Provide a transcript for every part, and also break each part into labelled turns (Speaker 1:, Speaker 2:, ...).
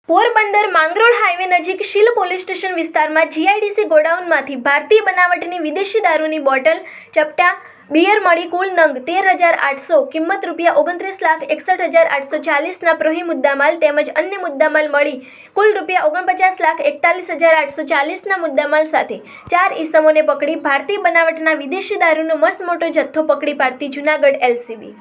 Speaker 1: Porbandar Mangrol highway નજીક શીલ police station વિસ્તારમાં જીઆઈડીસી ગોડાઉનમાંથી ભારતીય બનાવટની વિદેશી દારૂની બોટલ, ચપટા, બિયર મળી કુલ નંગ 13,800 કિંમત ₹1,61,61,840ના પ્રોહી મુદ્દામાલ તેમજ અન્ય મુદ્દામાલ મળી કુલ ₹49,41,840ના મુદ્દામાલ સાથે 4 ઈસમોને પકડી ભારતીય બનાવટના વિદેશી દારૂનો મસમોટો જથ્થો પકડી પાડતી જૂનાગઢ એલસીબી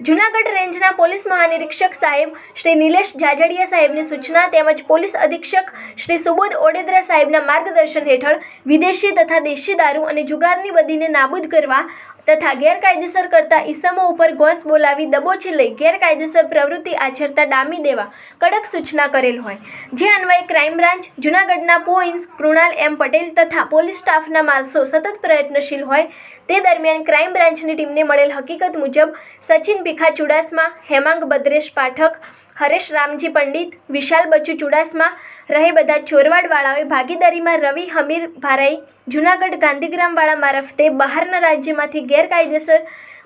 Speaker 1: જૂનાગઢ રેન્જના પોલીસ મહાનિરીક્ષક સાહેબ શ્રી નિલેશ જાજડિયા સાહેબની સૂચના તેમજ પોલીસ અધિક્ષક શ્રી સુબોધ ઓડેદરા સાહેબના માર્ગદર્શન હેઠળ વિદેશી તથા દેશી દારૂ અને જુગારની બદીને નાબૂદ કરવા તથા ગેરકાયદેસર કરતા ઈસમો ઉપર ઘોંસ બોલાવી દબોચી લઈ ગેરકાયદેસર પ્રવૃત્તિ આચરતા ડામી દેવા કડક સૂચના કરેલ હોય, જે અન્વયે ક્રાઇમ બ્રાન્ચ જૂનાગઢના પોઇન્સ કૃણાલ એમ પટેલ તથા પોલીસ સ્ટાફના માણસો સતત પ્રયત્નશીલ હોય તે દરમિયાન ક્રાઇમ બ્રાન્ચની ટીમને મળેલ હકીકત મુજબ સચિન ભીખા ચુડાસમા, હેમાંગ ભદ્રેશ પાઠક, હરેશ રામજી પંડિત, વિશાલ બચ્ચુ ચુડાસમા રહે બધા ચોરવાડવાળાઓએ ભાગીદારીમાં રવિ હમીર ભારાઈ જૂનાગઢ ગાંધીગ્રામવાળા મારફતે બહારના રાજ્યમાંથી ગેરકાયદેસર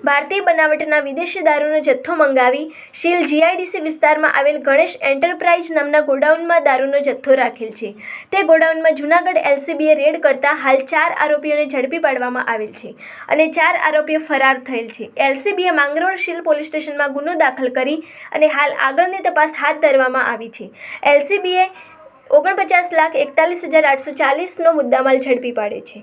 Speaker 1: ભારતીય બનાવટના વિદેશી દારૂનો જથ્થો મંગાવી શીલ જીઆઈડીસી વિસ્તારમાં આવેલ ગણેશ એન્ટરપ્રાઇઝ નામના ગોડાઉનમાં દારૂનો જથ્થો રાખેલ છે. તે ગોડાઉનમાં જૂનાગઢ એલસીબીએ રેડ કરતા હાલ 4 આરોપીઓને ઝડપી પાડવામાં આવેલ છે અને 4 આરોપીઓ ફરાર થયેલ છે. એલસીબીએ માંગરોળ શીલ પોલીસ સ્ટેશનમાં ગુનો દાખલ કરી અને હાલ આગળની તપાસ હાથ ધરવામાં આવી છે. એલસીબીએ 49,41,840નો મુદ્દામાલ ઝડપી પાડ્યો છે.